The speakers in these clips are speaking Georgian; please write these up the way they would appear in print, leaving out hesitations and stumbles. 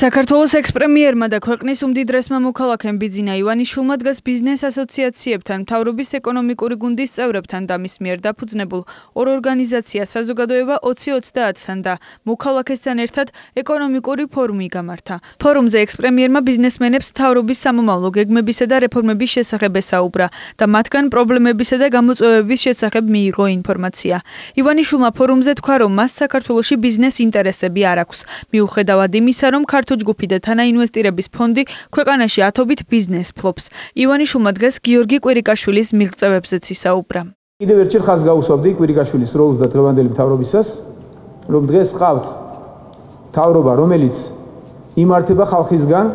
საქართველოს ექს-პრემიერმა და ქვეყნის უმდიდრესმა მოქალაქემ ბიძინა ივანიშვილმა დგას ბიზნეს ასოციაციებთან, მთავრობის ეკონომიკური გუნდის წევრებთან და მის მიერ დაფუძნებულ ორ ორგანიზაციას საზოგადოება 2030-თან და მოქალაქესთან ერთად ეკონომიკური ფორუმი გამართა. ფორუმზე ექს-პრემიერმა ბიზნესმენებს მთავრობის სამომავლო გეგმებისა და რეფორმების შესახებ ესაუბრა და მათგან პრობლემებისა და გამოწვევების შესახებ მიიღო ინფორმაცია. ივანიშვილმა ფორუმზე თქვა, რომ მას საქართველოში ბიზნეს ინტერესები არ აქვს. მიუხედავად იმისა, რომ ჯგუფი და თანაინვესტირების ფონდი ქვეყანაში ათობით ბიზნეს ფლობს. ივანიშვილმა დღეს გიორგი კვირიკაშვილის მიღწევებზეც ისაუბრა. კიდევ ერთხელ ხაზს გაუსვამდი კვირიკაშვილის როლს და დღევანდელი მთავრობისას, რომ დღეს ყავთ მთავრობა, რომელიც იმართება ხალხისგან,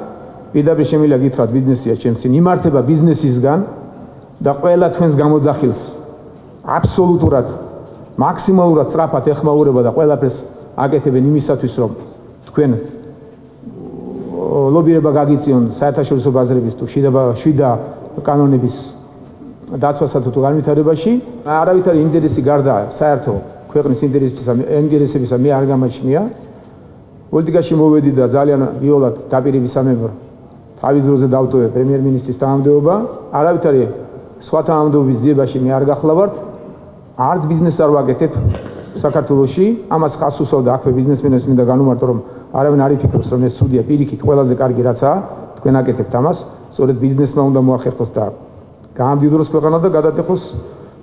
პირდაპირ შემიძლია გითხრათ ბიზნესია ჩემს წინ, იმართება ბიზნესისგან და ყველა თქვენს გამოძახილს აბსოლუტურად მაქსიმალურად სწრაფად ეხმაურება და ყველაფერს აკეთებენ იმისათვის, რომ თქვენ ლობირება გაგიწიონ საერთაშორისო ბაზრების თუ შვიდა კანონების დაცვასა თუ განვითარებაში. არავითარი ინტერესი გარდა საერთო ქვეყნის ინტერესებისა მე არ გამაჩნია. პოლიტიკაში მოვედი და ძალიან იოლად დაპირებისამებრ თავის დროზე დავტოვე პრემიერ-მინისტრის თანამდებობა. არავითარი სხვა თანამდებობის ძიებაში მე არ გახლავართ. არც ბიზნესს არ ვაკეთებ საქართველოში. ამას ხაზს უსვავ და აქვე ბიზნესმენებს მინდა განუმარტო, რომ არავინ არ იფიქროს, რომ ეს ცუდია, პირიქით ყველაზე კარგი რაცაა, თქვენ აკეთებთ ამას, სწორედ ბიზნესმა უნდა მოახერხოს და გაამდიდროს ქვეყანა და გადატეხოს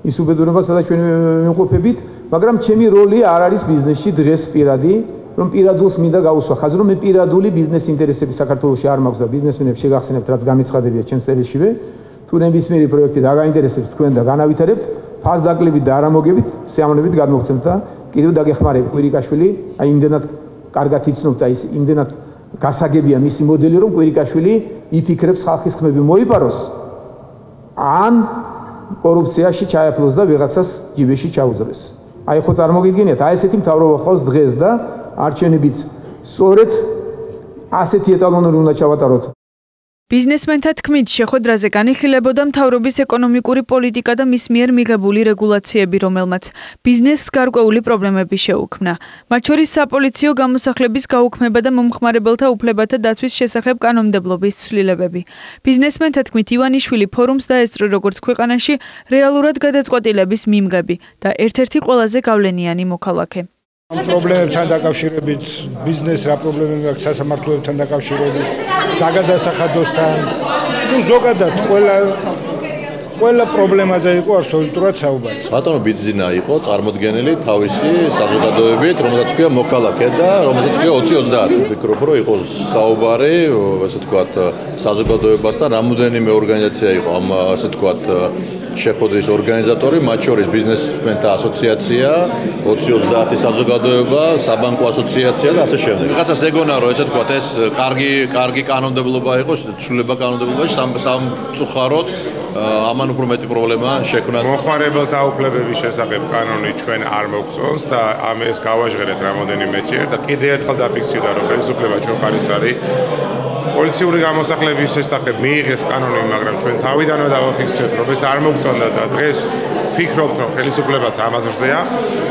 ის უბედურება, სადაც ჩვენ ვიმყოფებით, მაგრამ ჩემი როლი არ არის ბიზნესში დღეს პირადი, რომ პირადულს მინდა გავუსვა ხაზი, რომ მე პირადული ბიზნეს ინტერესები საქართველოში არ მაქვს და ბიზნესმენებს შეგახსენებთ, რაც გამეცხადებია ჩემს წერილშივე, თუ ნებისმიერი პროექტი დაგაინტერესებს თქვენ და განავითარებთ, ფასდაკლებით და არამოგებით, სიამოვნებით გადმოგცემთ და კიდევ დაგეხმარებით. კვირიკაშვილი აი იმდენად კარგად იცნობთ და ის იმდენად გასაგებია მისი მოდელი, რომ კვირიკაშვილი იფიქრებს ხალხის ხმები მოიპაროს ან კორუფციაში ჩაეფლოს და ვიღაცას ჯიბეში ჩაუძრეს. აი ხო წარმოგიდგენიათ, აი ესეთი მთავრობა ხავს დღეს და არჩევნებიც სწორედ ასეთი ეტალონური უნდა ჩავატაროთ. ბიზნესმენთა თქმით, შეხვედრაზე განიხილებოდა მთავრობის ეკონომიკური პოლიტიკა და მის მიერ მიღებული რეგულაციები, რომელმაც ბიზნესს გარკვეული პრობლემები შეუქმნა. მათ შორის საპოლიციო გამოსახლების გაუქმება და მომხმარებელთა უფლებათა დაცვის შესახებ კანონმდებლობის ცვლილებები. ბიზნესმენთა თქმით, ივანიშვილი ფორუმს დაესწრო როგორც ქვეყანაში რეალურად გადაწყვეტილების მიმღები და ერთ-ერთი ყველაზე გავლენიანი მოქალაქე. ამ პრობლემებთან დაკავშირებით, ბიზნეს რა პრობლემები აქვს სასამართლოებთან დაკავშირებით, საგადასახადოსთან, ზოგადად ყველა პრობლემაზე იყო აბსოლუტურად საუბარი. ბატონო ბიძინა იყო წარმოდგენილი თავისი საზოგადოებით, რომელსაც ქვია მოქალაქე და რომელსაც ქვია 2030. ვფიქრობ, რომ იყო საუბარი, ასე ვთქვათ, საზოგადოებასთან, რამოდენიმე ორგანიზაცია იყო ამ ასე ვთქვათ შეხვედრის ორგანიზატორი, მათ შორის ბიზნესმენთა ასოციაცია, 2030 საზოგადოება, საბანკო ასოციაცია და ასე შემდეგ. რაღაცას ეგონა, რომ ესე ვთქვათ, ეს კარგი კანონმდებლობა იყოს, ცვლილება კანონმდებლობაში სამწუხაროდ ამან უფრო მეტი პრობლემა შექმნა. მომხმარებელთა უფლებების შესახებ კანონი ჩვენ არ მოგწონს და ეს გავაჟღერეთ რამოდენიმეჯერ და კიდე ერთხელ დაფიქსირდა, რომ ხელისუფლება ჩვენგანის არის. პოლიციური გამოსახლების შესახებ მიიღეს კანონი, მაგრამ ჩვენ თავიდანვე დავაფიქსირეთ, რომ ეს არ მოგწონდა და დღეს ვფიქრობთ, რომ ხელისუფლებაც ამაზრზეა.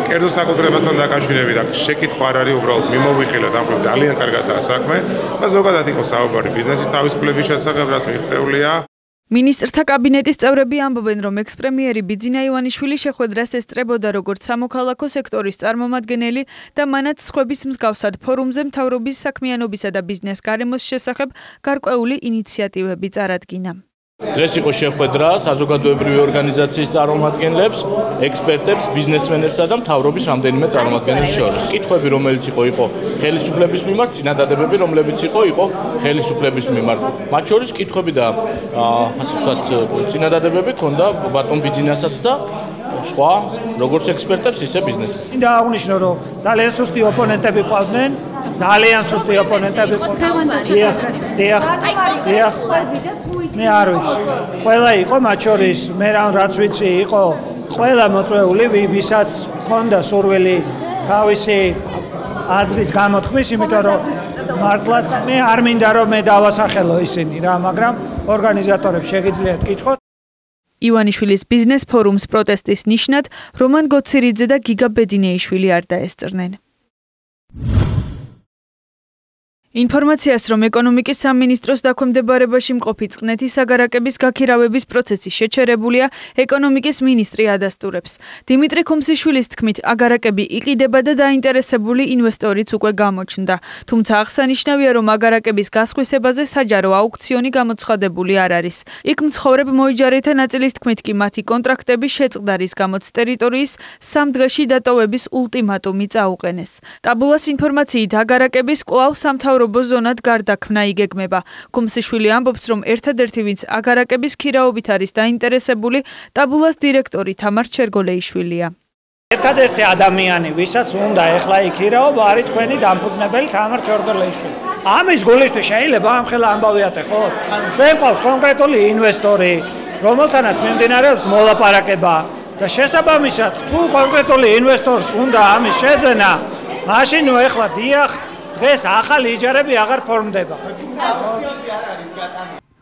კერძო საკუთრებასთან დაკავშირებით აქ შეკითხვა არ არის, უბრალოდ მიმოვიხილეთ, ამ ძალიან კარგადაა საქმე და ზოგადად იყო საუბარი ბიზნესის თავისუფლების შესახებ, რაც მიღწეულია. მინისტრთა კაბინეტის წევრები ამბობენ, რომ ექს-პრემიერი ბიძინა ივანიშვილი შეხვედრას ესწრებოდა როგორც სამოქალაქო სექტორის წარმომადგენელი და მანაც სხვების მსგავსად ფორუმზე მთავრობის საქმიანობისა და ბიზნეს გარემოს შესახებ გარკვეული ინიციატივები წარადგინა. დღეს იყო შეხვედრა საზოგადოებრივი ორგანიზაციის წარმომადგენლებს, ექსპერტებს, ბიზნესმენებსა და მთავრობის რამდენიმე წარმომადგენელს შორის. კითხვები, რომელიც იყო ხელისუფლების მიმართ, წინადადებები, რომლებიც იყო ხელისუფლების მიმართ. მათ შორის კითხვები და ასე ვთქვათ, წინადადებები ჰქონდა ბატონ ბიძინასაც და სხვა როგორც ექსპერტებს, ისე ბიზნესმენებს. მინდა აღნიშნო, რომ ძალიან სუსტი ოპონენტები ყავდნენ. ძალიან სუსტი ოპონენტები ყავდნენ. მე არ ვიცი. ყველა იყო, მათ შორის მე რაც ვიცი, იყო ყველა მოწვეული, ვისაც ჰქონდა სურვილი თავისი აზრის გამოთქმის, იმიტომ რომ მართლაც მე არ მინდა რომ მე დავასახელო ისინი რა, მაგრამ ორგანიზატორებს შეგიძლიათ კითხოთ. ივანიშვილის ბიზნეს ფორუმს პროტესტის ნიშნად რომან გოცირიძე და გიგა ბედინეიშვილი არ დაესწრნენ. ინფორმაციას, რომ ეკონომიკის სამინისტროს დაქვემდებარებაში მყოფი წყნეთის აგარაკების გაქირავების პროცესი შეჩერებულია, ეკონომიკის მინისტრი ადასტურებს. დიმიტრი ქუმსიშვილის თქმით, აგარაკები იყიდება და დაინტერესებული ინვესტორიც უკვე გამოჩნდა. თუმცა აღსანიშნავია, რომ აგარაკების გასხვისებაზე საჯარო აუქციონი გამოცხადებული არ არის. იქ მცხოვრებ მოიჯარეთა ნაწილის თქმით კი მათი კონტრაქტები შეწყდა, რის გამოც ტერიტორიის 3 დღეში დატოვების ულტიმატუმი წაუყენეს. ტაბულას ინფორმაციით, აგარაკების კვლავ სამთავრობო ზონად გარდაქმნა იგეგმება. ქუმსიშვილი ამბობს, რომ ერთადერთი ვინც აგარაკების ქირაობით არის დაინტერესებული, ტაბულას დირექტორი თამარ ჩერგოლეიშვილია. ერთადერთი ადამიანი, ვისაც უნდა ეხლა იქირაობა, არის თქვენი დამფუძნებელი თამარ ჩერგოლეიშვილი. ამის გულისთვის შეიძლება ამ ხელა ამბავიათ ხო? ჩვენ ყავს კონკრეტული ინვესტორი, რომელთანაც მიმდინარეობს მოლაპარაკება და შესაბამისად, თუ კონკრეტული ინვესტორს უნდა ამის შეძენა, მაშინ ეხლა დიახ დღეს ახალი იჯარები აღარ ფორმდება.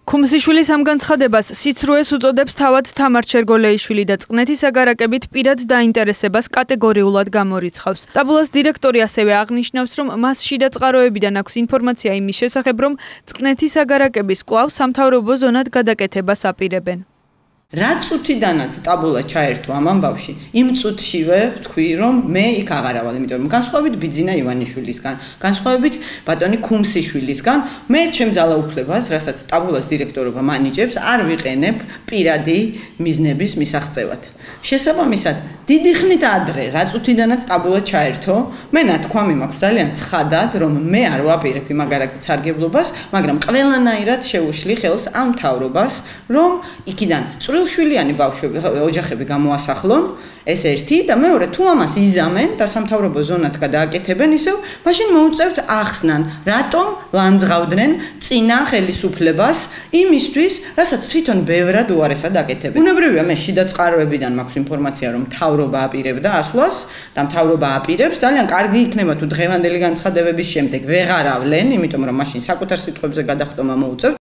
ქუმსიშვილის ამ განცხადებას სიცრუეს უწოდებს თავად თამარ ჩერგოლეიშვილი და წყნეთის აგარაკებით პირად დაინტერესებას კატეგორიულად გამორიცხავს. ტაბულას დირექტორი ასევე აღნიშნავს, რომ მას შიდა წყაროებიდან აქვს ინფორმაცია იმის შესახებ, რომ წყნეთის აგარაკების კვლავ სამთავრობო ზონად გადაკეთებას აპირებენ. რაც წუთიდანაც ტაბულა ჩაერთო ამ ამბავში, იმ წუთშივე ვთქვი, რომ მე იქ აღარ ავალ, იმიტომ რომ განსხვავებით ბიძინა ივანიშვილისგან, განსხვავებით ბატონი ქუმსიშვილისგან, მე ჩემ ძალაუფლებას, რასაც ტაბულას დირექტორობა მანიჭებს, არ ვიყენებ პირადი მიზნების მისაღწევად. შესაბამისად, დიდი ხნით ადრე, რაც წუთიდანაც ტაბულა ჩაერთო, მე ნათქვამი მაქვს ძალიან ცხადად, რომ მე არ ვაპირებ იმ აგარაკის სარგებლობას, მაგრამ ყველანაირად შეუშლი ხელს ამ მთავრობას, რომ იქიდან წვრილშვილიანი ბავშვები, ოჯახები გამოასახლონ, ეს ერთი და მეორე, თუ ამას იზამენ და სამთავრობო ზონად გადააკეთებენ ისევ, მაშინ მოუწევთ ახსნან, რატომ ლანძღავდნენ წინა ხელისუფლებას იმისთვის, რასაც თვითონ ბევრად უარესად აკეთებენ. ბუნებრივია, მე შიდა წყაროებიდან მაქვს ინფორმაცია, რომ მთავრობა აპირებდა ასვლას და მთავრობა აპირებს, ძალიან კარგი იქნება თუ დღევანდელი განცხადებების შემდეგ ვეღარ ავლენ, იმიტომ რომ მაშინ საკუთარ სიტყვებზე გადახტომა მოუწევთ.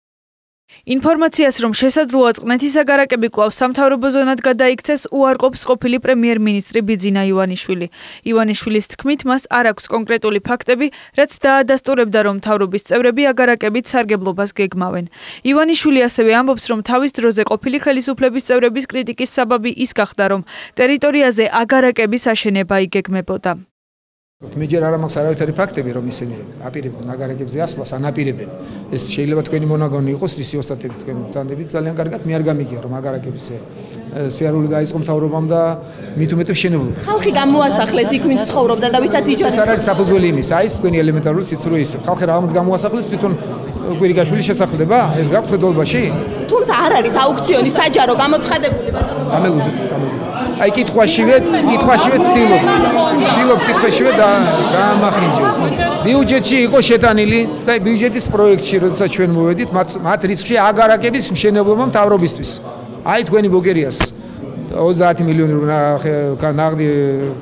ინფორმაციას, რომ შესაძლოა წყნეთის აგარაკები კვლავ სამთავრობო ზონად გადაიქცეს, უარყოფს ყოფილი პრემიერ-მინისტრი ბიძინა ივანიშვილი. ივანიშვილის თქმით, მას არ აქვს კონკრეტული ფაქტები, რაც დაადასტურებდა, რომ მთავრობის წევრები აგარაკებით სარგებლობას გეგმავენ. ივანიშვილი ასევე ამბობს, რომ თავის დროზე ყოფილი ხელისუფლების წევრების კრიტიკის საბაბი ის გახდა, რომ ტერიტორიაზე აგარაკების აშენება იგეგმებოდა. მე ჯერ არ მაქვს არავითარი ფაქტები, რომ ისინი აპირებდნენ აგარაკებზე ასვლას, ანაპირებენ. ეს შეიძლება თქვენი მონაგონი იყოს, რისი ოსტატები თქვენი ბრძანდებით ძალიან კარგად, მე არ გამიგია, რომ აგარაკების სიარული დაიწყო მთავრობამ და მით უმეტეს შენებლობა. ხალხი გამოასახლეს იქ ვინც ცხოვრობდა და ვისაც იჯარებდა. ეს არ არის საფუძველი იმის, აი ეს თქვენი ელემენტარული სიცრუე ის. ხალხი რაღაც გამოასახლეს, თვითონ კვირიგაშვილი შესახლდება, ეს გაქვთ ხედულობაში? თუმცა არ არის აუქციონი საჯარო გამოცხადებული ბატონო. გამელუდი. აი კითხვაშივე ვცდილობ კითხვაშივე დაამახინჯოთ. ბიუჯეტში იყო შეტანილი და ბიუჯეტის პროექტში, როდესაც ჩვენ მოვედით, მათ რიცხვი აგარაკების მშენებლობა მთავრობისთვის. აი თქვენი ბოგერიას 30 მილიონი ნაღდი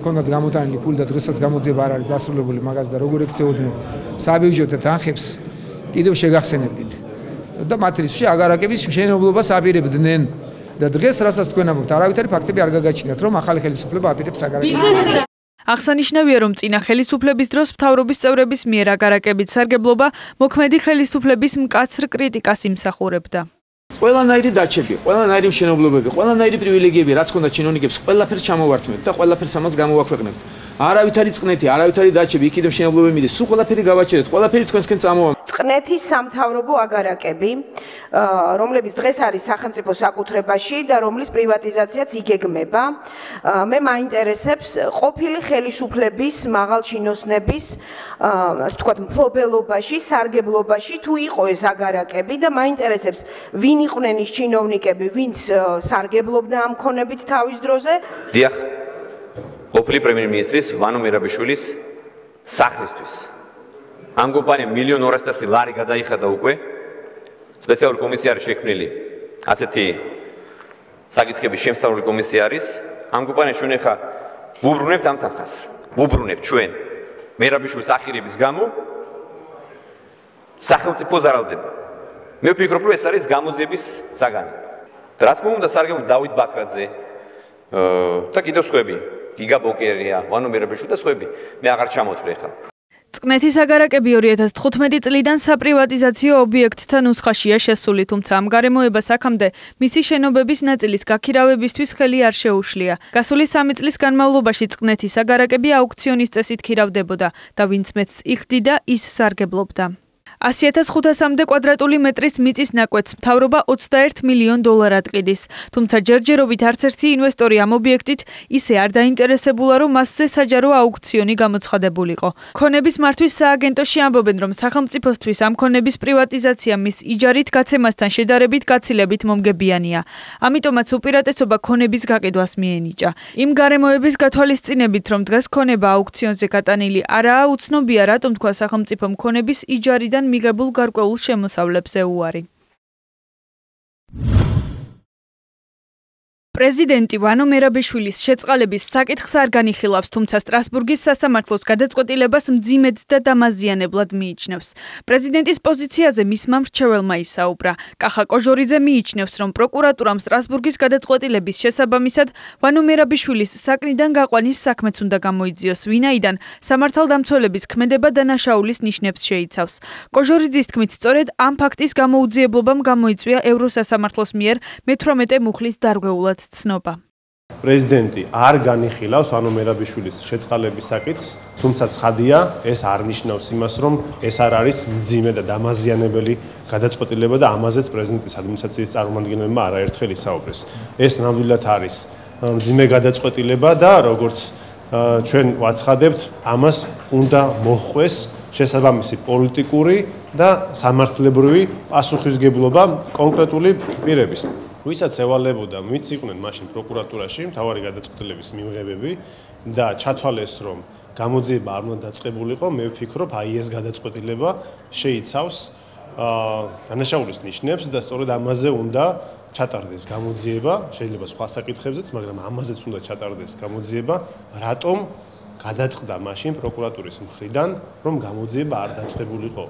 კონდათ გამოტანილი ფული და დღესაც გამოძიება არ არის დასრულებული მაგას და როგორ ექცეოდნენ საბიუჯეტო თანხებს კიდევ შეგახსენებდით. და მათ რიცხვი აგარაკების მშენებლობას აპირებდნენ. და დღეს რასაც თქვენ ამბობთ, არავითარი ფაქტები არ გაგაჩნიათ, რომ ახალი ხელისუფლება აპირებს აგარაკებს. აღსანიშნავია, რომ წინა ხელისუფლების დროს მთავრობის წევრების მიერ აგარაკებით სარგებლობა მოქმედი ხელისუფლების მკაცრ კრიტიკას იმსახურებდა. ყველანაირი დაჩები, ყველანაირი მშენებლობები, ყველანაირი პრივილეგიები, რაც ჰქონდა ჩინოვნიკებს, ყველაფერს ჩამოვართმევთ და ყველაფერს ამას გამოვაქვეყნებთ. არავითარი წყნეთი, არავითარი დაჩები, იქიდან მშენებლობები მიდის, სულ ყველაფერი გავაჩერეთ, ყველაფერი თქვენსკენ წამოვა. წყნეთის სამთავრობო აგარაკები, რომლებიც დღეს არის სახელმწიფო საკუთრებაში და რომლის პრივატიზაციაც იგეგმება, მე მაინტერესებს ყოფილი ხელისუფლების მაღალჩინოსნების, ასე ვთქვათ, მფლობელობაში, სარგებლობაში თუ იყო ეს აგარაკები და მაინტერესებს ვინ იყვნენ ის ჩინოვნიკები, ვინც სარგებლობდა ამ ქონებით თავის დროზე? დიახ. ყოფილი პრემიერ-მინისტრის ვანო მერაბიშვილის სახლისთვის. ამ კომპანიამ 1.200.000 ლარი გადაიხადა უკვე. სპეციალური კომისია არის შექმნილი. ასეთი საკითხების შემსწავლელი კომისია არის. ამ კომპანიამ ჩვენ ახლა ვუბრუნებთ ამ თანხას. ვუბრუნებთ ჩვენ. მერაბიშვილის ახირების გამო სახელმწიფო ზარალდება. მე ვფიქრობ, რომ ეს არის გამოძიების საგანი. რა თქმა უნდა, სარგებლობა დავით ბაქრაძე და კიდევ სხვები. გიგა ბოკერია, ვანო მერაბიშვილი და სხვები. მე აღარ ჩამოთვლი ახლა. წყნეთის აგარაკები 2015 წლიდან საპრივატიზაციო ობიექტთა ნუსხაშია შესული, თუმცა ამ გარემოებას აქამდე მისი შენობების ნაწილის გაქირავებისთვის ხელი არ შეუშლია. გასული 3 წლის განმავლობაში წყნეთის აგარაკები აუქციონის წესით ქირავდებოდა და ვინც მეტს იხდიდა, ის სარგებლობდა. 100.500-მდე კვადრატული მეტრის მიწის ნაკვეთს მთავრობა 21 მილიონ დოლარად ყიდის. თუმცა ჯერჯერობით არც ერთი ინვესტორი ამ ობიექტით ისე არ დაინტერესებულა, რომ მასზე საჯარო აუქციონი გამოცხადებულიყო. ქონების მართვის სააგენტოში ამბობენ, რომ სახელმწიფოსთვის ამ ქონების პრივატიზაცია მის იჯარით გაცემასთან შედარებით გაცილებით მომგებიანია. ამიტომაც უპირატესობა ქონების გაყიდვას მიენიჭა. იმ გარემოების გათვალისწინებით, რომ დღეს ქონება აუქციონზე გატანილი არაა, უცნობია, რატომ თქვა სახელმწიფომ ქონების იჯარიდან მიღებულ გარკვეულ შემოსავლებს ეუარი. პრეზიდენტი ვანო მერაბიშვილის შეწყალების საკითხს არ განიხილავს, თუმცა სტრასბურგის სასამართლოს გადაწყვეტილებას მძიმედ და დამაზიანებლად მიიჩნევს. პრეზიდენტის პოზიციაზე მისმა მრჩეველმა ისაუბრა. კახა კოჟორიძე მიიჩნევს, რომ პროკურატურამ სტრასბურგის გადაწყვეტილების შესაბამისად ვანო მერაბიშვილის საკნიდან გაყვანის საქმეც უნდა გამოიძიოს, ვინაიდან სამართალდამცველების ქმედება დანაშაულის ნიშნებს შეიცავს. კოჟორიძის თქმით, სწორედ ამ ფაქტის გამოუძიებლობამ გამოიწვია ევროსასამართლოს მიერ მე-18 მუხლის დარღვეულად ცნობა. პრეზიდენტი არ განიხილავს ვანო მერაბიშვილის შეწყალების საკითხს, თუმცა ცხადია, ეს არ ნიშნავს იმას, რომ ეს არ არის მძიმე და დამაზიანებელი გადაწყვეტილება და ამაზეც პრეზიდენტის ადმინისტრაციის წარმომადგენლებმა არაერთხელ ისაუბრეს. ეს ნამდვილად არის მძიმე გადაწყვეტილება და როგორც ჩვენ ვაცხადებთ, ამას უნდა მოჰყვეს შესაბამისი პოლიტიკური და სამართლებრივი პასუხისგებლობა კონკრეტული პირების. ვისაც ევალებოდა, ვინც იყვნენ მაშინ პროკურატურაში, მთავარი გადაწყვეტილების მიმღებები და ჩათვალეს, რომ გამოძიება არ უნდა დაწყებულიყო, მე ვფიქრობ, აი ეს გადაწყვეტილება შეიცავს დანაშაულის ნიშნებს და სწორედ ამაზე უნდა ჩატარდეს გამოძიება, შეიძლება სხვა საკითხებზეც, მაგრამ ამაზეც უნდა ჩატარდეს გამოძიება, რატომ გადაწყდა მაშინ პროკურატურის მხრიდან, რომ გამოძიება არ დაწყებულიყო.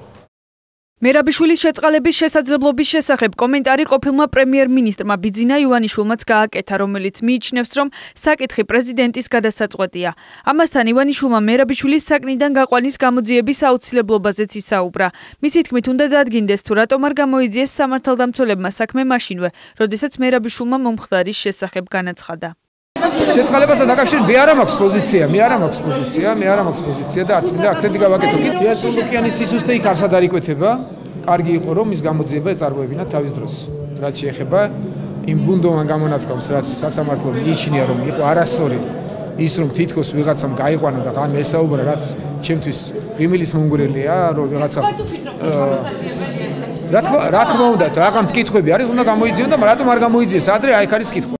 მერაბიშვილის შეწყალების შესაძლებლობის შესახებ კომენტარი ყოფილმა პრემიერ-მინისტრმა ბიძინა ივანიშვილმაც გააკეთა, რომელიც მიიჩნევს, რომ საკითხი პრეზიდენტის გადასაწყვეტია. ამასთან ივანიშვილმა მერაბიშვილის საკნიდან გაყვანის გამოძიების აუცილებლობაზეც ისაუბრა. მისი თქმით, უნდა დადგინდეს თუ რატომ არ გამოიძიეს სამართალდამცველებმა საქმე მაშინვე, როდესაც მერაბიშვილმა მომხდარის შესახებ განაცხადა. შეწყალებასთან დაკავშირებით მე არ მაქვს პოზიცია და არც მინდა აქცენტი გავაკეთო. თეატროლოგიანის სისუსტე იქ არსად არ იკვეთება. კარგი იყო რომ ის გამოძიება ეწარღვევინა თავის დროს. რაც შეეხება იმ ბუნდოვან გამონათქვამს, რაც სასამართლომ მიიჩნია რომ იყო არასწორი ის რომ თითქოს ვიღაცამ გაიყვანა და გან ესაუბრა, რაც ჩემთვის ღიმილის მომგვრელია, რომ ვიღაცამ რა თქმა უნდა, რაღაც კითხვები არის, უნდა გამოიძიონ და რატომ არ გამოიძიეს ადრე, აი აქ არის კითხვა.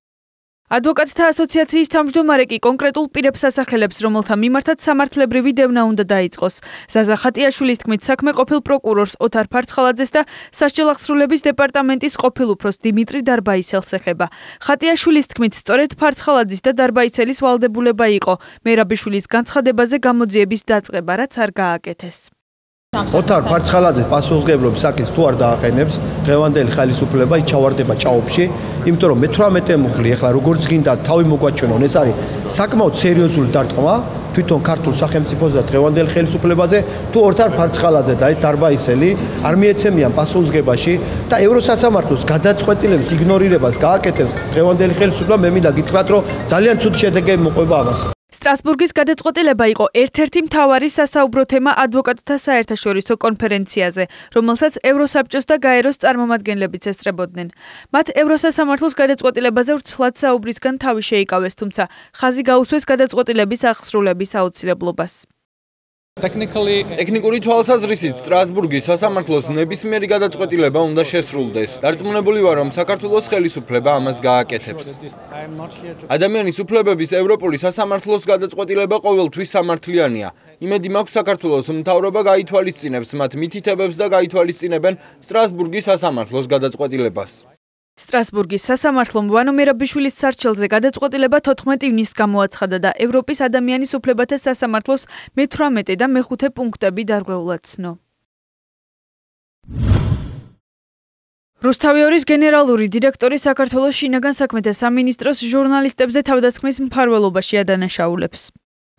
ადვოკატთა ასოციაციის თავმჯდომარე კი კონკრეტულ პირებს ასახელებს, რომელთა მიმართაც სამართლებრივი დევნა უნდა დაიწყოს. ზაზა ხატიაშვილის თქმით, საქმე ყოფილ პროკურორს ოთარ ფარცხალაძეს და სასჯელ აღსრულების დეპარტამენტის ყოფილ უფროს დიმიტრი დარბაიცელს ეხება. ხატიაშვილის თქმით, სწორედ ფარცხალაძის და დარბაიცელის ვალდებულება იყო მერაბიშვილის განცხადებაზე გამოძიების დაწყება, რაც არ გააკეთეს. ოთარ ფარცხალაძე პასუხისმგებლობის საკითხს თუ არ დააყენებს, დღევანდელი ხელისუფლება ჩავარდება ჭაობში, იმიტომ რომ მე-18 მუხლი ახლა როგორც გინდა თავი მოგვაჩვენონ, ეს არის საკმაოდ სერიოზული დარტყმა თვითონ ქართულ სახელმწიფოზე და დღევანდელ ხელისუფლებაზე, თუ ოთარ ფარცხალაძე და ეს დარბაიცელი არ მიეცემიან პასუხისმგებაში და ევროსასამართლოს გადაწყვეტილების იგნორირებას გააკეთებს დღევანდელი ხელისუფლება, მე მინდა გითხრათ, რომ ძალიან ცუდი შედეგები მოყვება ამას. სტრასბურგის გადაწყვეტილება იყო ერთ-ერთი მთავარი სასაუბრო თემა ადვოკატთა საერთაშორისო კონფერენციაზე, რომელსაც ევროსაბჭოს და გაეროს წარმომადგენლებიც ესწრებოდნენ. მათ ევროსასამართლოს გადაწყვეტილებაზე ვრცლად საუბრისგან თავი შეიკავეს, თუმცა ხაზი გაუსვეს გადაწყვეტილების აღსრულების აუცილებლობას. ტექნიკური თვალსაზრისით სტრასბურგის სასამართლოს ნებისმიერი გადაწყვეტილება უნდა შესრულდეს. დარწმუნებული ვარ, რომ საქართველოს ხელისუფლება ამას გააკეთებს. ადამიანის უფლებების ევროპული სასამართლოს გადაწყვეტილება ყოველთვის სამართლიანია. იმედი მაქვს, საქართველოს მთავრობა გაითვალისწინებს მათ მითითებებს და გაითვალისწინებენ სტრასბურგის სასამართლოს გადაწყვეტილებას. სტრასბურგის სასამართლომ ვანო მერაბიშვილის სარჩელზე გადაწყვეტილება 14 ივნისს გამოაცხადა და ევროპის ადამიანის უფლებათა სასამართლოს მე-18 და მე-5 პუნქტები დარღვეულად ცნო. რუსთავიორის გენერალური დირექტორი საქართველოს შინაგან საქმეთა სამინისტროს ჟურნალისტებზე თავდასხმის მფარველობაში ადანაშაულებს.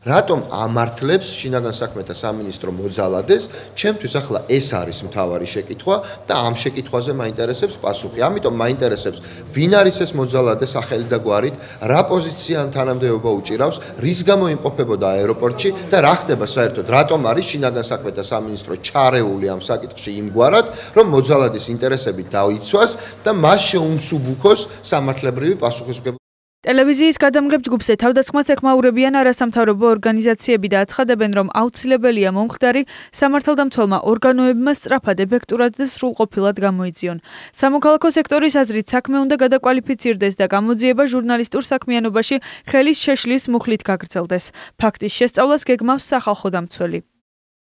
რატომ ამართლებს შინაგან საქმეთა სამინისტრო მოძალადეს? ჩემთვის ახლა ეს არის მთავარი შეკითხვა და ამ შეკითხვაზე მაინტერესებს პასუხი. ამიტომ მაინტერესებს, ვინ არის ეს მოძალადე სახელი და გვარით, რა პოზიცია ან თანამდებობა უჭირავს, რის გამო იმყოფებოდა აეროპორტში და რა ხდება საერთოდ, რატომ არის შინაგან საქმეთა სამინისტრო ჩარეული ამ საკითხში იმგვარად, რომ მოძალადის ინტერესები დაიცვას და მას შეუმსუბუქოს სამართლებრივი პასუხისმგებლობა. ტელევიზიის გადამღებ ჯგუფზე თავდასხმას ეხმაურებიან არასამთავრობო ორგანიზაციები და აცხადებენ, რომ აუცილებელია მომხდარი სამართალდამცველმა ორგანოებმა სწრაფად, ეფექტურად და სრულყოფილად გამოიძიონ. სამოქალაქო სექტორის აზრით საქმე უნდა გადაკვალიფიცირდეს და გამოძიება ჟურნალისტურ საქმიანობაში ხელის შეშლის მუხლით გაგრძელდეს. ფაქტის შესწავლას გეგმავს სახალხო დამცველი.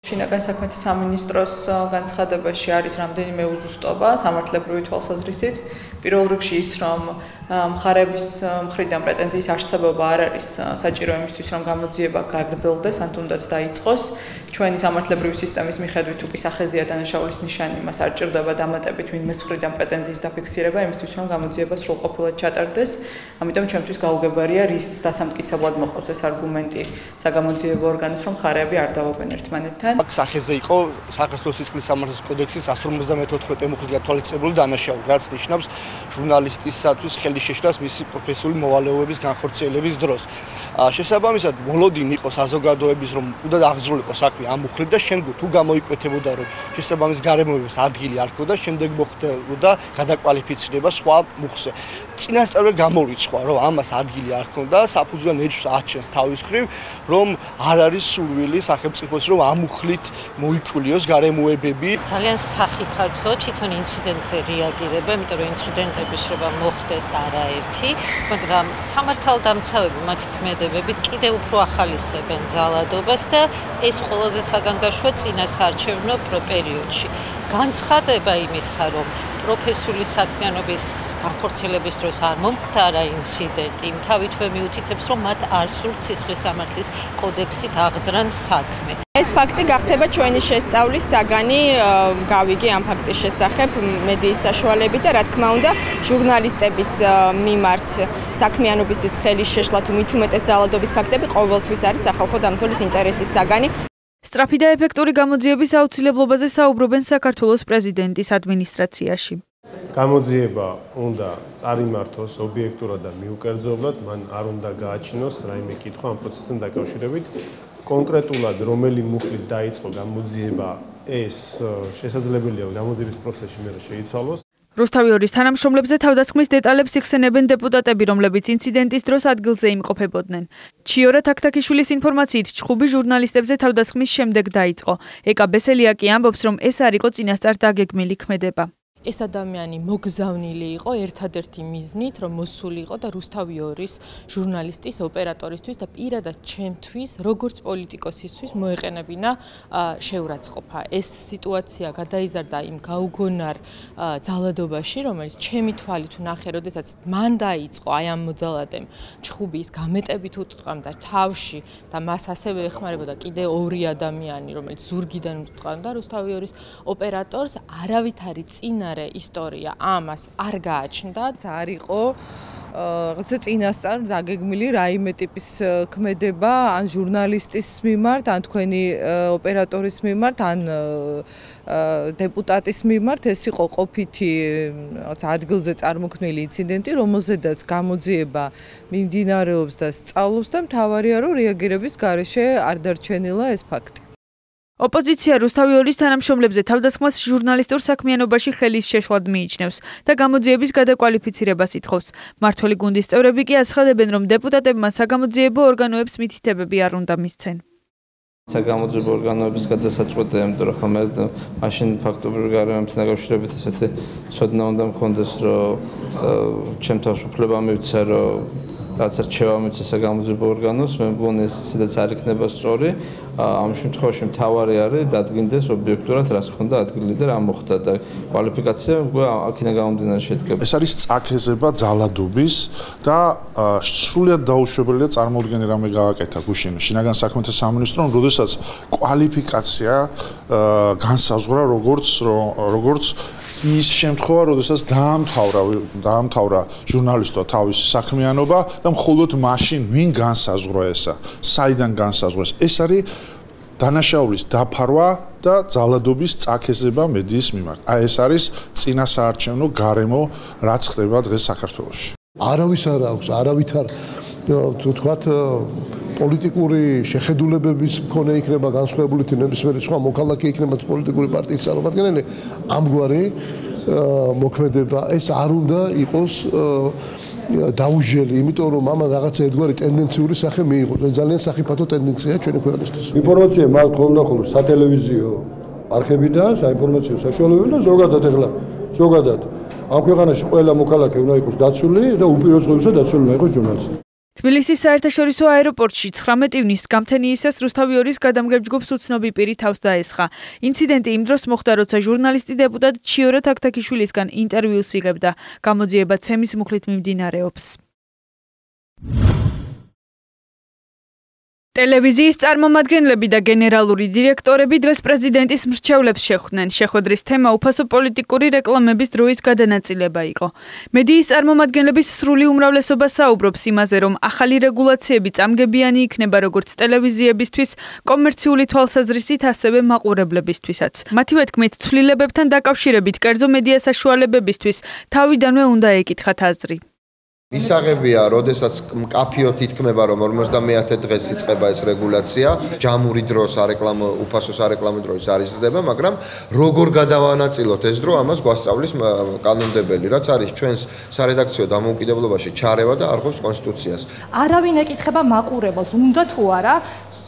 შინაგან საქმეთა სამინისტროს განცხადებაში არის რამდენიმე უზუსტობა სამართლებრივი თვალსაზრისით. პირველ რიგში ის, რომ მხარების მხრიდან პრეტენზიის არსებობა არ არის საჭირო იმისთვის, რომ გამოძიება გაგრძელდეს, ან თუნდაც დაიწყოს. ჩვენი სამართლებრივი სისტემის მიხედვით თუ კი სახეზია დანაშაულის ნიშანი, მას არ ჭირდება დამატებით ვინმეს მხრიდან პრეტენზიის დაფიქსირება იმისთვის, რომ გამოძიება სრულყოფილად ჩატარდეს. ამიტომ ჩემთვის გაუგებარია რის დასამტკიცებლად მოყავს ეს არგუმენტი საგამოძიებო ორგანოს, რომ მხარეები არ დავობენ ერთმანეთთან. აქ სახეზე იყო საქართველოს სისხლის სამართლის კოდექსის 154 მუხლით გათვალისწინებული დანაშაული, რაც ნიშნავს ჟურნალისტისათვის ხელის შეშლას მისი პროფესიული მოვალეობების განხორციელების დროს. შესაბამისად, მოლოდინი იყო საზოგადოების, რომ უნდა აღძრულიყო საქმე ამ მუხლით და შემდგომ თუ გამოიკვეთებოდა, რომ შესაბამის გარემოებებს ადგილი არ ჰქონდა, შემდეგ მოხდებოდა გადაკვალიფიცირება სხვა მუხლზე. წინასწარ გამორიცხვა, რომ ამას ადგილი არ ჰქონდა, საფუძვლიან ეჭვს აჩენს თავის მხრივ, რომ არ არის სურვილი სახელმწიფოს, რომ ამ მუხლით მოიწვლიოს გარემოებები. ძალიან სახიფათო თვითონ ინციდენტზე რეაგირება, იმიტომ რომ ინციდენტების შრობა მოხდეს არაერთი, მაგრამ სამართალდამცავები მათი ქმედებებით კიდევ უფრო ახალისებენ ძალადობას და ეს ყველაზე საგანგაშოა წინასაარჩევნო პერიოდში. განცხადება იმისა, რომ პროფესიული საქმიანობის განხორციელების დროს არ მომხდარა ინციდენტი, თავითვე მიუთითებს, რომ მათ არ სურთ სისხლის სამართლის კოდექსით აღძრან საქმე. ეს ფაქტი გახდება ჩვენი შესწავლის საგანი, გავიგე ამ ფაქტის შესახებ მედიის საშუალებით და რა თქმა უნდა, ჟურნალისტების მიმართ საქმიანობისთვის ხელის შეშლა თუ მით უმეტეს ძალადობის ფაქტები ყოველთვის არის სახალხო დამცველის ინტერესის საგანი. სწრაფი და ეფექტური გამოძიების აუცილებლობაზე საუბრობენ საქართველოს პრეზიდენტის ადმინისტრაციაში. გამოძიება უნდა წარიმართოს ობიექტურად და მიუკერძებლად, მან არ უნდა გააჩინოს რაიმე კითხვა ამ პროცესთან დაკავშირებით. კონკრეტულად რომელი მუხლით დაიწყო გამოძიება, ეს შესაძლებელია გამოძიების პროცესში მერე შეიცვალოს. რუსთავი ორის თანამშრომლებზე თავდასხმის დეტალებს იხსენებენ დეპუტატები, რომლებიც ინციდენტის დროს ადგილზე იმყოფებოდნენ. ჩიორა თაქთაქიშვილის ინფორმაციით, ჩხუბი ჟურნალისტებზე თავდასხმის შემდეგ დაიწყო. ეკა ბესელია კი ამბობს, რომ ეს არ იყო წინასწარ დაგეგმილი ქმედება. ეს ადამიანი მოგზავნილი იყო ერთადერთი მიზნით, რომ მოსული იყო და რუსთავი ორის ჟურნალისტის ოპერატორისთვის და პირადად ჩემთვის, როგორც პოლიტიკოსისთვის მოეყენებინა შეურაცხყოფა. ეს სიტუაცია გადაიზარდა იმ გაუგონარ ძალადობაში, რომელიც ჩემი თვალით ვნახე, როდესაც მან დაიწყო აი ამ მოძალადემ ჩხუბის გამეტებით უტყამდა თავში და მას ასევე ეხმარებოდა კიდე ორი ადამიანი, რომელიც ზურგიდან უტყამდა რუსთავი ორის ოპერატორს, არავითარი წინა ისტორია ამას არ გააჩნდა. არ იყო რაღაცა წინასწარ დაგეგმილი რაიმე ტიპის ქმედება ან ჟურნალისტის მიმართ, ან თქვენი ოპერატორის მიმართ, ან დეპუტატის მიმართ. ეს იყო ყოფითი რაღაცა ადგილზე წარმოქმნილი ინციდენტი, რომელზედაც გამოძიება მიმდინარეობს და სწავლობს და მთავარია, რომ რეაგირების გარეშე არ დარჩენილა ეს ფაქტი. ოპოზიცია რუსთავი ორის თანამშრომლებზე თავდასხმას ჟურნალისტურ საქმიანობაში ხელის შეშლად მიიჩნევს და გამოძიების გადაკვალიფიცირებას ითხოვს. მმართველი გუნდის წევრები კი აცხადებენ, რომ დეპუტატებმა საგამოძიებო ორგანოებს მითითებები არ უნდა მისცენ. საგამოძიებო ორგანოების გადასაწყვეტია, იმიტომ რომ ხომ მაშინ ფაქტობრივ გარემოებთან დაკავშირებით ესეთი ცოდნა უნდა მქონდეს, რომ ჩემ თავში უფლება მივცე, რომ რაც რჩევა მიცე საგამოძიებო ორგანოს, მე მგონი ეს ისედაც არ იქნება სწორი. ამ შემთხვევაში მთავარი არის დადგინდეს ობიექტურად რას ხონდა ადგილი და რა მოხდა და კვალიფიკაცია აქედან გამომდინარე შედგება. ეს არის წაქეზება ძალადობის და სრულიად დაუშვებელია წარმოუდგენელი რამე გააკეთა გუშინ შინაგან საქმეთა სამინისტრომ, როდესაც კვალიფიკაცია განსაზღვრა როგორც ის შემთხვევა, როდესაც დაამთავრა ჟურნალისტო თავის საქმიანობა და მხოლოდ მაშინ ვინ განსაზღვრა ესა, საიდან განსაზღვრეს. ეს არის დანაშაულის დაფარვა და ძალადობის წაქეზება მედიის მიმართ. ეს არის წინასაარჩევნო გარემო, რაც ხდება დღეს საქართველოში. არავის არ აქვს, არავითარ თქვათ პოლიტიკური შეხედულებების მქონე იქნება განსხვავებული ნებისმიერი სხვა მოქალაქე იქნება პოლიტიკური პარტიის წარმომადგენელი, ამგვარი მოქმედება ეს არ უნდა იყოს დაუჟელი, იმიტომ რომ ამან რაღაცა ერთგვარი ტენდენციური სახე მიიღო და ძალიან სახიფათო ტენდენციაა ჩვენი ქვეყნისთვის. ინფორმაცია მაქვს ხოლმე სატელევიზიო არხებიდან, საინფორმაციო საშუალებებიდან და ზოგადად ამ ქვეყანაში ყველა მოქალაქე უნდა იყოს დაცული და უპირველესად დაცული უნდა იყოს ჟურნალისტი. თბილისის საერთაშორისო აეროპორტში 19 ივნისს გამთენიისას რუსთავი 2-ის გადამგებ ჯგუფს უცნობი პირი თავს დაესხა. ინციდენტი იმ დროს მოხდა, როცა ჟურნალისტი დეპუტატ ჩიორა თაქთაქიშვილისგან ინტერვიუს იღებდა. გამოძიება ცემის მუხლით მიმდინარეობს. ტელევიზიის წარმომადგენლები და გენერალური დირექტორები დღეს პრეზიდენტის მრჩევლებს შეხვდნენ. შეხვედრის თემა უფასო პოლიტიკური რეკლამების დროის გადანაწილება იყო. მედიის წარმომადგენლების სრული უმრავლესობა საუბრობს იმაზე, რომ ახალი რეგულაციები წამგებიანი იქნება როგორც ტელევიზიებისთვის, კომერციული თვალსაზრისით, ასევე მაყურებლებისთვისაც. მათივე თქმით, ცვლილებებთან დაკავშირებით კერძო მედია საშუალებებისთვის თავიდანვე უნდა ეკითხათ აზრი. ისაღებია, როდესაც მკაფიოდ ითქმება, რომ 50 დღეს იწყება ეს რეგულაცია, ჯამური დრო სარეკლამო, უფასო სარეკლამო დროის არ იზრდება, მაგრამ როგორ გადავანაწილოთ ეს დრო, ამას გვასწავლის კანონმდებელი, რაც არის ჩვენს სარედაქციო დამოუკიდებლობაში ჩარევა და არღვევს კონსტიტუციას. არავინ ეკითხება მაყურებელს, უნდა თუ არა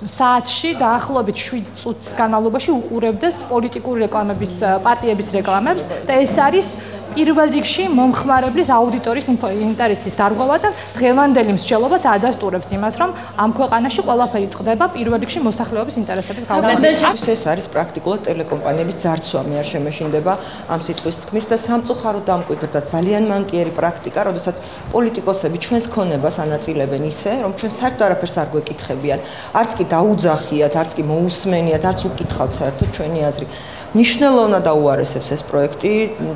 საათში დაახლოებით 7 წუთის განმავლობაში უყურებდეს პოლიტიკური რეკლამების პარტიების რეკლამებს და ეს არის პირველ რიგში მომხმარებლის აუდიტორის ინტერესის დარღვევა და დღევანდელი მსჯელობაც ადასტურებს იმას, რომ ამ ქვეყანაში ყველაფერი წყდება პირველ რიგში მოსახლეობის ინტერესების გავარდნით. ეს არის პრაქტიკულად ტელეკომპანიების ძარცვა, მე არ შემეშინდება ამ სიტყვის თქმის და სამწუხაროდ დამკვიდრდა ძალიან მანკიერი პრაქტიკა, როდესაც პოლიტიკოსები ჩვენს ქონებას ანაწილებენ ისე, რომ ჩვენ საერთოდ არაფერს არ გვეკითხებიან, არც კი დაუძახიათ, არც კი მოусმენიათ, არც უკითხავთ საერთოდ ჩვენი აზრი. მნიშვნელოვნად აუარესებს ეს პროექტი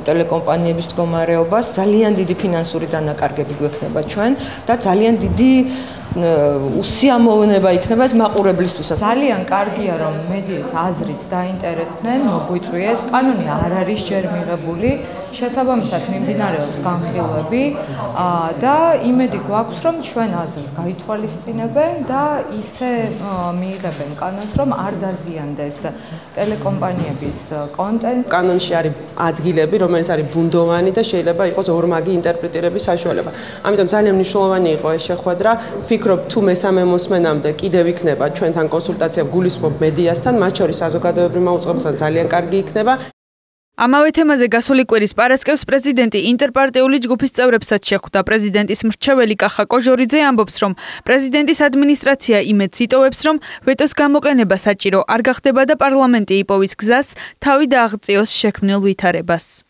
ტელეკომპანიების მდგომარეობას, ძალიან დიდი ფინანსური დანაკარგები გვექნება ჩვენ და ძალიან დიდი უსიამოვნება იქნება ეს მაყურებლისთვისაც. ძალიან კარგია, რომ მედიის აზრით დაინტერესდნენ, მოგვიწვიეს, კანონი არ არის ჯერ მიღებული, შესაბამისად მიმდინარეობს განხილვები და იმედი გვაქვს, რომ ჩვენ აზრს გაითვალისწინებენ და ისე მიიღებენ კანონს, რომ არ დაზიანდეს ტელეკომპანიების კონტენტი. კანონში არის ადგილები, რომელიც არის ბუნდოვანი და შეიძლება იყოს ორმაგი ინტერპრეტირების საშუალება. ამიტომ ძალიან მნიშვნელოვანი იყო ეს შეხვედრა. ვფიქრობ, თუ მესამე მოსმენამდე კიდევ იქნება ჩვენთან კონსულტაცია გულისხმობ მედიასთან, მათ შორის საზოგადოებრივ მაუწყებლობთან ძალიან კარგი იქნება. ამავე თემაზე გასული კვირის პარასკევს პრეზიდენტი ინტერპარტიული ჯგუფის წევრებსაც შეხვდა. პრეზიდენტის მრჩეველი კახა კოჟორიძე ამბობს, რომ პრეზიდენტის ადმინისტრაცია იმედს იტოვებს, რომ ვეტოს გამოყენება საჭირო არ გახდება და პარლამენტი იპოვის გზას, თავი დააღწიოს შექმნილ ვითარებას.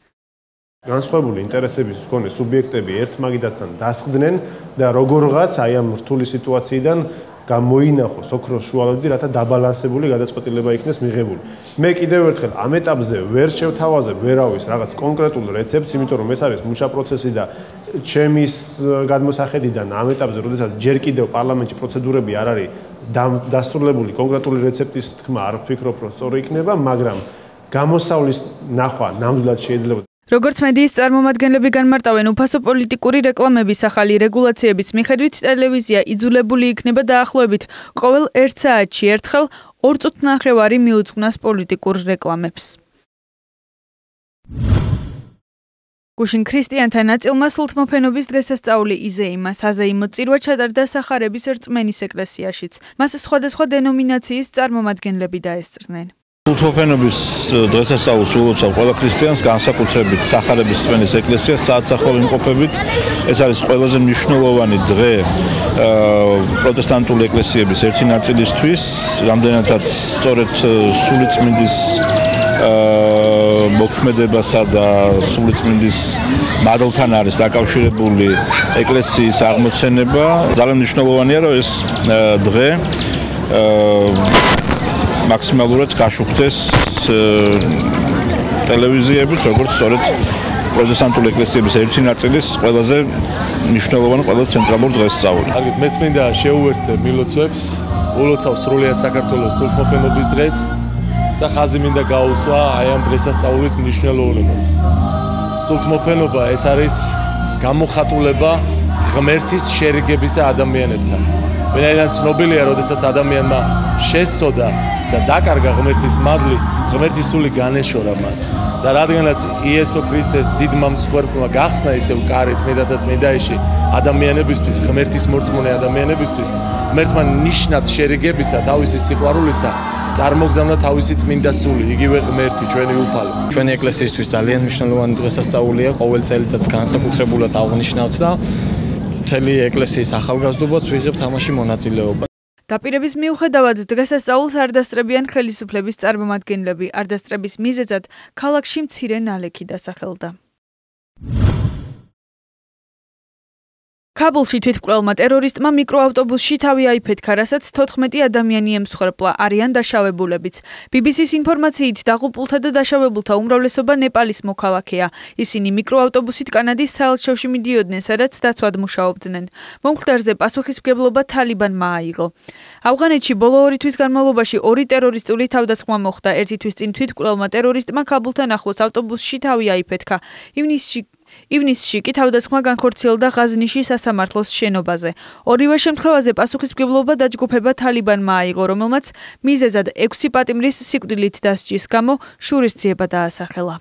განსხვავებული ინტერესების მქონე სუბიექტები ერთმაგიდასთან დასხდნენ და როგორღაც აი ამ რთული სიტუაციიდან გამოინახოს ოქროს შუალედი, რათა დაბალანსებული გადაწყვეტილება იქნეს მიღებული. მე კიდევ ერთხელ ამ ეტაპზე ვერ შევთავაზებ ვერავის რაღაც კონკრეტულ რეცეპტს, იმიტომ რომ ეს არის მუშა პროცესი და ჩემის გადმოსახედიდან ამ ეტაპზე, როდესაც ჯერ კიდევ პარლამენტში პროცედურები არ არის დასრულებული, კონკრეტული რეცეპტის თქმა არ ვფიქრობ, რომ სწორი იქნება, მაგრამ გამოსავლის ნახვა ნამდვილად შეიძლება. როგორც მედიის წარმომადგენლები განმარტავენ, უფასო პოლიტიკური რეკლამების ახალი რეგულაციების მიხედვით ტელევიზია იძულებული იქნება დაახლოებით ყოველ 1 საათში ერთხელ 2 წუთნახევარი მიუძღვნას პოლიტიკურ რეკლამებს. გუშინ ქრისტიანთა ნაწილმა სულთმოფენობის დღესასწაული იზეიმა, საზეიმო წირვა ჩატარდა სახარების რწმენის ეკლესიაშიც. მას სხვადასხვა დენომინაციის წარმომადგენლები დაესწრნენ. სულთმოფენობის დღესასწაულს ულოცავ ყველა ქრისტიანს, განსაკუთრებით სახარების რწმენის ეკლესიას საათსახური იმყოფებით. ეს არის ყველაზე მნიშვნელოვანი დღე პროტესტანტული ეკლესიების ერთი ნაწილისთვის, რამდენადაც სწორედ სულიწმინდის მოქმედებასა და სულიწმინდის მადლთან არის დაკავშირებული ეკლესიის აღმოცენება. ძალიან მნიშვნელოვანია, რომ ეს დღე მაქსიმალურად გაშუქდეს ტელევიზიებით, როგორც სწორედ პროტესტანტული ეკლესიების ერთი ნაწილის ყველაზე მნიშვნელოვანი, ყველაზე ცენტრალური დღესწაული. კარგით, მეც მინდა შეუერთდე მილოცვებს, ულოცავ სრულიად საქართველოს სულთმოფენობის დღეს და ხაზი მინდა გაუსვა აი ამ დღესასწაულის მნიშვნელოვნებას. სულთმოფენობა ეს არის გამოხატულება ღმერთის შერიგებისა ადამიანებთან. ვინაიდან ცნობილია, როდესაც ადამიანმა შესწოდა და დაკარგა ღმერთის მადლი, ღმერთის სული განეშორა მას. და რადგანაც იესო ქრისტეს დიდმა მსხვერპლმა გახსნა ისევ კარი წმინდათა წმინდაიში ადამიანებისთვის, ღმერთის მორწმუნე ადამიანებისთვის, ღმერთმა ნიშნად შერიგებისა, თავისი სიყვარულისა წარმოგზავნა თავისი წმინდა სული, იგივე ღმერთი, ჩვენი უფალი. ჩვენი ეკლესიისთვის ძალიან მნიშვნელოვანი დღესასწაულია, ყოველ წელიწადს განსაკუთრებულად აღნიშნავთ და მთელი ეკლესიის ახალგაზრდობაც ვიღებთ ამაში მონაწილეობა. დაპირების მიუხედავად დღესასწაულს არ დასწრებიან ხელისუფლების წარმომადგენლები. არ დასწრების მიზეზად ქალაქში მცირე ნალექი დასახელდა. ქაბულში თვითმკვლელმა ტერორისტმა მიკროავტობუსში თავი აიფეთქა, რასაც 14 ადამიანი ემსხვერპლა, არიან დაშავებულებიც. BBC-ს ინფორმაციით დაღუპულთა და დაშავებულთა უმრავლესობა ნეპალის მოქალაქეა. ისინი მიკროავტობუსით კანადის საელჩოში მიდიოდნენ, სადაც დაცვად მუშაობდნენ. მომხდარზე პასუხისმგებლობა თალიბანმა აიღო. ავღანეთში ბოლო 2 თვის განმავლობაში 2 ტერორისტული თავდასხმა მოხდა. ერთი თვის წინ თვითმკვლელმა ტერორისტმა ქაბულთან ახლოს ავტობუსში თავი აიფეთქა. ივნისში კი თავდასხმა განხორციელდა ღაზნიში სასამართლოს შენობაზე. ორივე შემთხვევაზე პასუხისმგებლობა დაჯგუფება თალიბანმა აიღო, რომელმაც მიზეზად 6 პატიმრის სიკვდილით დასჯის გამო შურისძიება დაასახელა.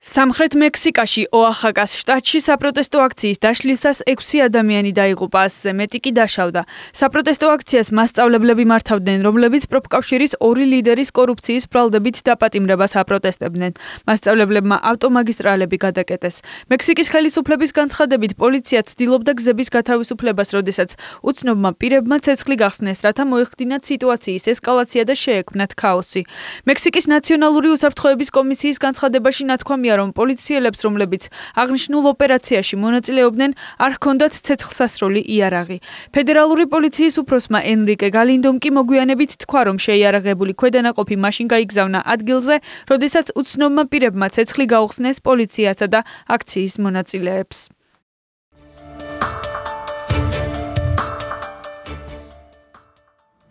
სამხრეთ მექსიკაში ოახაკას შტატში საპროტესტო აქციის დაშლისას 6 ადამიანი დაიღუპა, ასზე მეტი კი დაშავდა. საპროტესტო აქციას მასწავლებლები მართავდნენ, რომლებიც პროფკავშირის 2 ლიდერის კორუფციის ბრალდებით დაპატიმრებას აპროტესტებდნენ. მასწავლებლებმა ავტომაგისტრალები გადაკეტეს. მექსიკის ხელისუფლების განცხადებით, პოლიცია ცდილობდა გზების გათავისუფლებას, როდესაც უცნობმა პირებმა ცეცხლი გახსნეს, რათა მოეხდინათ სიტუაციის ესკალაცია და შეექმნათ ქაოსი. მექსიკის ნაციონალური უსაფრთხოების კომისიის განცხადებაში ნათქვამია, რომ პოლიციელებს, რომლებიც აღნიშნულ ოპერაციაში მონაწილეობდნენ, არ ჰქონდათ ცეცხლსასროლი იარაღი. ფედერალური პოლიციის უფროსმა ენრიკე გალინდომ კი მოგვიანებით თქვა, რომ შეიარაღებული ქვედანაყოფი მაშინ გაიგზავნა ადგილზე, როდესაც უცნობმა პირებმა ცეცხლი გაუხსნეს პოლიციასა და აქციის მონაწილეებს.